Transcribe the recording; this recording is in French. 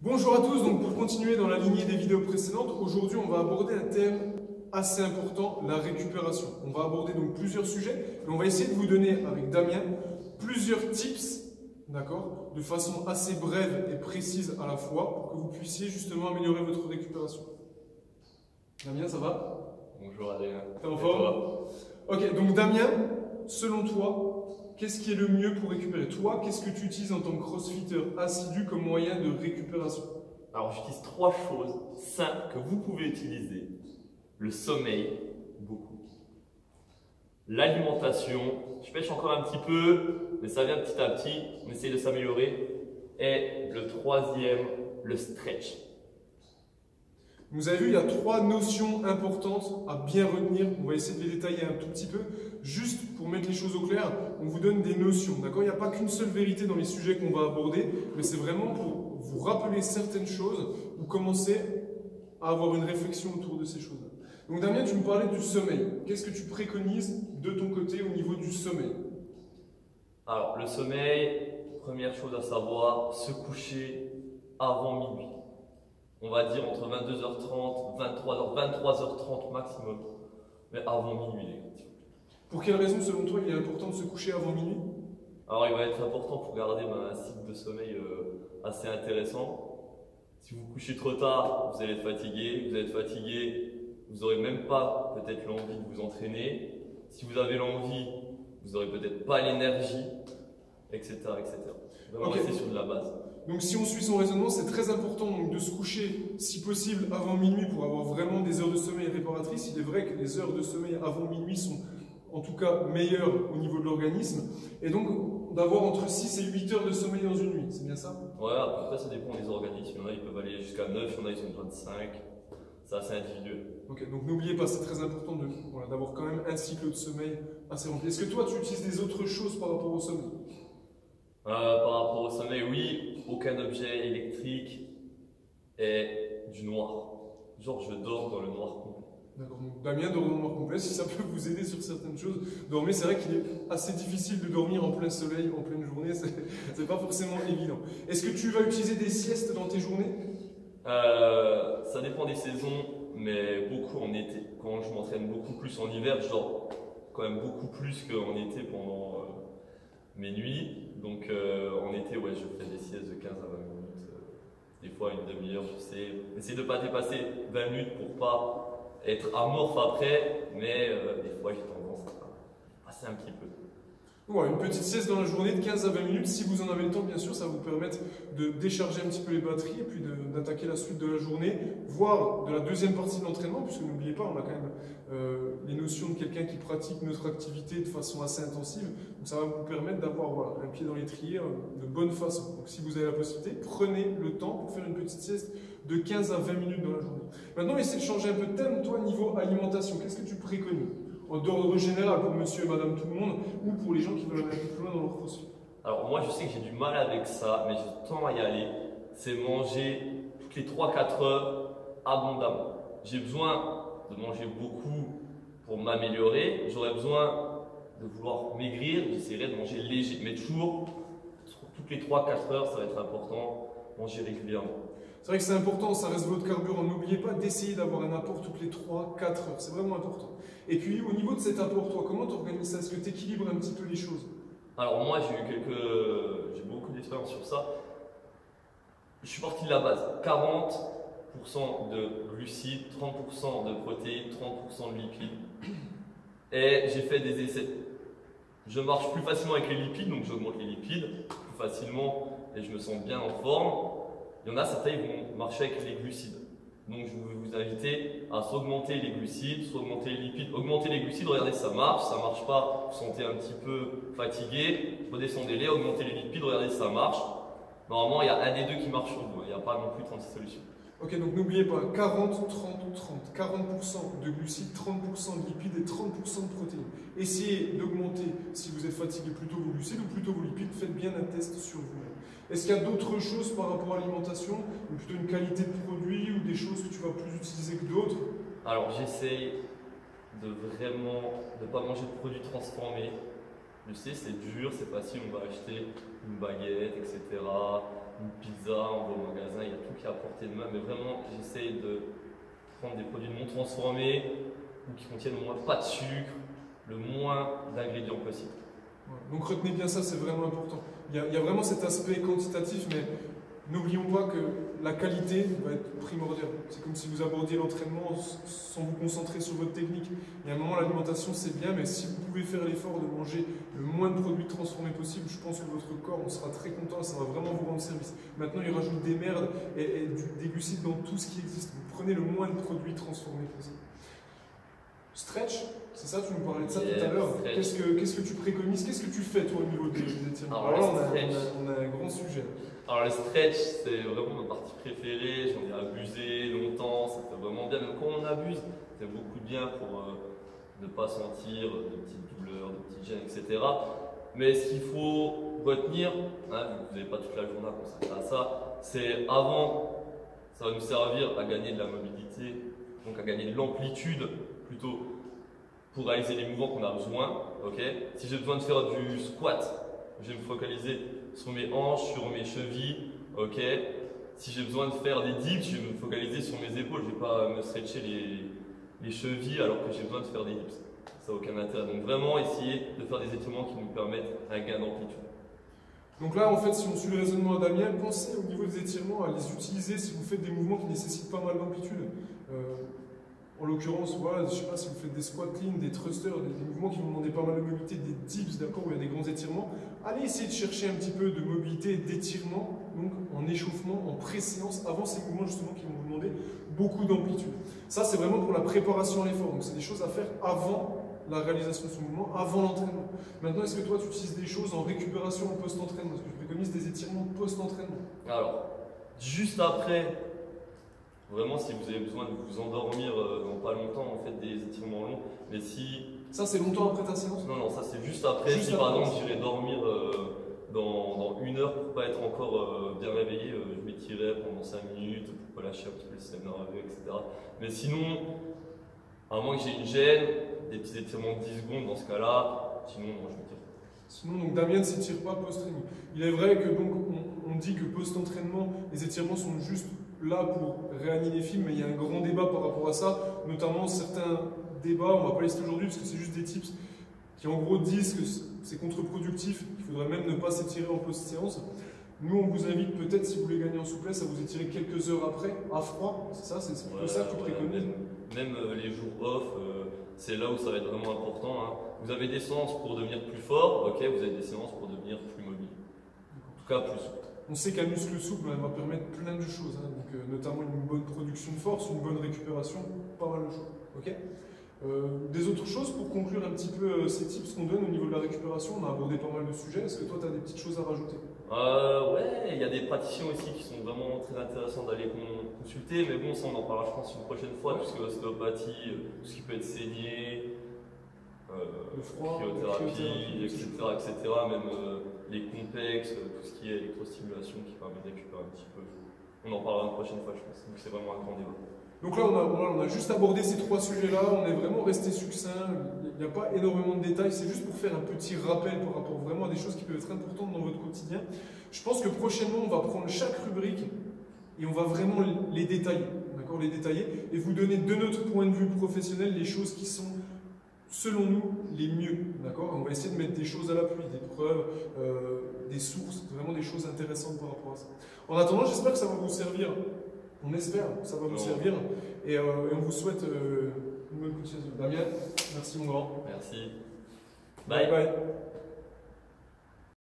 Bonjour à tous, donc pour continuer dans la lignée des vidéos précédentes, aujourd'hui on va aborder un thème assez important, la récupération. On va aborder donc plusieurs sujets et on va essayer de vous donner avec Damien plusieurs tips, d'accord, de façon assez brève et précise à la fois pour que vous puissiez justement améliorer votre récupération. Damien, ça va? Bonjour Adrien. T'es en forme? Ok, donc Damien, selon toi, qu'est-ce qui est le mieux pour récupérer? Toi, qu'est-ce que tu utilises en tant que crossfitter assidu comme moyen de récupération? Alors j'utilise trois choses simples que vous pouvez utiliser. Le sommeil, beaucoup. L'alimentation, je pêche encore un petit peu, mais ça vient petit à petit, on essaye de s'améliorer. Et le troisième, le stretch. Vous avez vu, il y a trois notions importantes à bien retenir. On va essayer de les détailler un tout petit peu. Juste pour mettre les choses au clair, on vous donne des notions. D'accord? Il n'y a pas qu'une seule vérité dans les sujets qu'on va aborder, mais c'est vraiment pour vous rappeler certaines choses ou commencer à avoir une réflexion autour de ces choses-là. Donc Damien, tu me parlais du sommeil. Qu'est-ce que tu préconises de ton côté au niveau du sommeil? Alors le sommeil, première chose à savoir, se coucher avant minuit. On va dire entre 22h30, 23h30 maximum, mais avant minuit les gars. Pour quelle raison, selon toi, il est important de se coucher avant minuit? Alors il va être important pour garder un cycle de sommeil assez intéressant. Si vous couchez trop tard, vous allez être fatigué, vous n'aurez même pas peut-être l'envie de vous entraîner. Si vous avez l'envie, vous n'aurez peut-être pas l'énergie, etc. Vraiment Ok. rester sur de la base. Donc si on suit son raisonnement, c'est très important donc, de se coucher, si possible, avant minuit pour avoir vraiment des heures de sommeil réparatrices. Il est vrai que les heures de sommeil avant minuit sont en tout cas meilleures au niveau de l'organisme. Et donc d'avoir entre 6 et 8 heures de sommeil dans une nuit, c'est bien ça? Ouais, après ça dépend des organismes. Il y en a ils peuvent aller jusqu'à 9, il y en a ils ont besoin de 5. C'est assez individuel. Ok, donc n'oubliez pas, c'est très important d'avoir quand même un cycle de sommeil assez rempli. Est-ce que toi, tu utilises des autres choses par rapport au sommeil? Par rapport au sommeil, oui, aucun objet électrique et du noir. Genre je dors dans le noir complet. D'accord, donc Damien dort dans le noir complet, si ça peut vous aider sur certaines choses. Dormir, c'est vrai qu'il est assez difficile de dormir en plein soleil, en pleine journée, c'est pas forcément évident. Est-ce que tu vas utiliser des siestes dans tes journées? Ça dépend des saisons, mais beaucoup en été. Quand je m'entraîne beaucoup plus en hiver, je dors quand même beaucoup plus qu'en été pendant mes nuits. Donc en été, ouais, je fais des siestes de 15 à 20 minutes, des fois une demi-heure, je sais. Essayer de ne pas dépasser 20 minutes pour pas être amorphe après, mais des fois j'ai tendance à passer un petit peu. Ouais, une petite sieste dans la journée de 15 à 20 minutes, si vous en avez le temps, bien sûr, ça va vous permettre de décharger un petit peu les batteries et puis d'attaquer la suite de la journée, voire de la deuxième partie de l'entraînement, puisque n'oubliez pas, on a quand même les notions de quelqu'un qui pratique notre activité de façon assez intensive, donc ça va vous permettre d'avoir voilà, un pied dans l'étrier de bonne façon. Donc si vous avez la possibilité, prenez le temps pour faire une petite sieste de 15 à 20 minutes dans la journée. Maintenant, essayez de changer un peu de thème, toi, niveau alimentation, qu'est-ce que tu préconises? D'ordre général pour monsieur et madame tout le monde ou pour les gens qui veulent aller un peu plus loin dans leur crossfit? Alors moi je sais que j'ai du mal avec ça, mais j'ai tend à y aller. C'est manger toutes les 3-4 heures abondamment. J'ai besoin de manger beaucoup pour m'améliorer. J'aurais besoin de vouloir maigrir, j'essaierai de manger léger. Mais toujours, toutes les 3-4 heures, ça va être important, manger régulièrement. C'est vrai que c'est important, ça reste votre carburant. N'oubliez pas d'essayer d'avoir un apport toutes les 3-4 heures, c'est vraiment important. Et puis au niveau de cet apport, toi, comment tu organises ça? Est-ce que tu équilibres un petit peu les choses? Alors moi j'ai beaucoup d'expérience sur ça. Je suis parti de la base, 40% de glucides, 30% de protéines, 30% de lipides. Et j'ai fait des essais. Je marche plus facilement avec les lipides, donc j'augmente les lipides plus facilement et je me sens bien en forme. Il y en a certains qui vont marcher avec les glucides. Donc je vais vous inviter à s'augmenter les glucides, s'augmenter les lipides. Augmenter les glucides, regardez ça marche pas, vous sentez un petit peu fatigué, redescendez-les, augmentez les lipides, regardez ça marche. Normalement il y a un des deux qui marche sur vous, il n'y a pas non plus 36 solutions. Ok, donc n'oubliez pas, 40, 30, 30. 40% de glucides, 30% de lipides et 30% de protéines. Essayez d'augmenter, si vous êtes fatigué, plutôt vos glucides ou plutôt vos lipides. Faites bien un test sur vous-même. Est-ce qu'il y a d'autres choses par rapport à l'alimentation, ou plutôt une qualité de produit ou des choses que tu vas plus utiliser que d'autres? Alors j'essaye de vraiment ne pas manger de produits transformés. Je sais, c'est dur, c'est facile, on va acheter une baguette, etc. Une pizza, on va au magasin, il y a tout est à portée de main, mais vraiment, j'essaye de prendre des produits non transformés ou qui contiennent au moins pas de sucre, le moins d'ingrédients possible. Ouais. Donc retenez bien ça, c'est vraiment important. Il y a vraiment cet aspect quantitatif, mais n'oublions pas que la qualité va être primordiale. C'est comme si vous abordiez l'entraînement sans vous concentrer sur votre technique. Il y a un moment, l'alimentation c'est bien, mais si vous pouvez faire l'effort de manger le moins de produits transformés possible, je pense que votre corps on sera très content et ça va vraiment vous rendre service. Maintenant, il rajoute des merdes et des glucides dans tout ce qui existe. Vous prenez le moins de produits transformés possible. Stretch, c'est ça, tu nous parlais de ça tout à l'heure. Qu'est-ce que tu préconises? Qu'est-ce que tu fais toi au niveau des étirements? Alors là, on a un grand sujet. Alors le stretch, c'est vraiment ma partie préférée, j'en ai abusé longtemps, ça fait vraiment bien, même quand on abuse, ça fait beaucoup de bien pour ne pas sentir de petites douleurs, de petites gênes, etc. Mais ce qu'il faut retenir, hein, vu que vous n'avez pas toute la journée à consacrer à ça, c'est avant, ça va nous servir à gagner de la mobilité, donc à gagner de l'amplitude plutôt pour réaliser les mouvements qu'on a besoin. Okay, si j'ai besoin de faire du squat, je vais me focaliser sur mes hanches, sur mes chevilles. Okay. Si j'ai besoin de faire des dips, je vais me focaliser sur mes épaules. Je ne vais pas me stretcher les chevilles alors que j'ai besoin de faire des dips. Ça n'a aucun intérêt. Donc vraiment essayer de faire des étirements qui nous permettent un gain d'amplitude. Donc là, en fait, si on suit le raisonnement à Damien, pensez au niveau des étirements à les utiliser si vous faites des mouvements qui nécessitent pas mal d'amplitude. En l'occurrence, voilà, je ne sais pas si vous faites des squat clean, des thrusters, des mouvements qui vont demander pas mal de mobilité, des dips, d'accord, où il y a des grands étirements. Allez essayer de chercher un petit peu de mobilité et d'étirement, donc en échauffement, en pré-séance, avant ces mouvements justement qui vont vous demander beaucoup d'amplitude. Ça, c'est vraiment pour la préparation à l'effort. Donc, c'est des choses à faire avant la réalisation de ce mouvement, avant l'entraînement. Maintenant, est-ce que toi, tu utilises des choses en récupération en post-entraînement? Est-ce que tu préconises des étirements post-entraînement? Alors, juste après, vraiment, si vous avez besoin de vous endormir dans pas longtemps, en fait, des étirements longs, mais si... Ça, c'est longtemps après ta séance? Non, ça c'est juste après. Juste si après, par exemple j'irais dormir dans 1 heure pour pas être encore bien réveillé, je m'étirais pendant 5 minutes pour pas lâcher un petit peu le système nerveux, etc. Mais sinon, à moins que j'ai une gêne, des petits étirements de 10 secondes dans ce cas-là, sinon, moi je m'étire. Sinon, donc Damien ne s'étire pas post-training. Il est vrai que donc on dit que post-entraînement, les étirements sont juste là pour réanimer les fibres, mais il y a un grand débat par rapport à ça, notamment certains débats, on ne va pas les citer aujourd'hui parce que c'est juste des tips qui en gros disent que c'est contre-productif, qu'il faudrait même ne pas s'étirer en post-séance. Nous, on vous invite peut-être, si vous voulez gagner en souplesse, à vous étirer quelques heures après, à froid, c'est ça, c'est plutôt ça que tu préconises. Même les jours off, c'est là où ça va être vraiment important. Hein. Vous avez des séances pour devenir plus fort, ok, vous avez des séances pour devenir plus mobile. En tout cas, plus souple. On sait qu'un muscle souple va permettre plein de choses, hein, donc, notamment une bonne production de force, une bonne récupération, pas mal de choses. Okay, des autres choses pour conclure un petit peu ces tips qu'on donne au niveau de la récupération? On a abordé pas mal de sujets. Est-ce que toi, tu as des petites choses à rajouter? Ouais, il y a des praticiens aussi qui sont vraiment très intéressants d'aller consulter, mais bon, ça on en parlera je pense une prochaine fois, puisque l'ostéopathie, tout ce qui peut être saigné, le froid, cryothérapie, etc., même les complexes, tout ce qui est électrostimulation qui permet de récupérer un petit peu. On en parlera une prochaine fois, je pense. Donc c'est vraiment un grand débat. Donc là, on a juste abordé ces 3 sujets-là, on est vraiment resté succinct, il n'y a pas énormément de détails, c'est juste pour faire un petit rappel par rapport vraiment à des choses qui peuvent être importantes dans votre quotidien. Je pense que prochainement, on va prendre chaque rubrique et on va vraiment les détailler, d'accord, les détailler, et vous donner de notre point de vue professionnel les choses qui sont, selon nous, les mieux, d'accord. On va essayer de mettre des choses à l'appui, des preuves, des sources, vraiment des choses intéressantes par rapport à ça. En attendant, j'espère que ça va vous servir. On espère que ça va vous servir et on vous souhaite une bonne continuation. Damien, merci mon grand. Merci. Bye bye.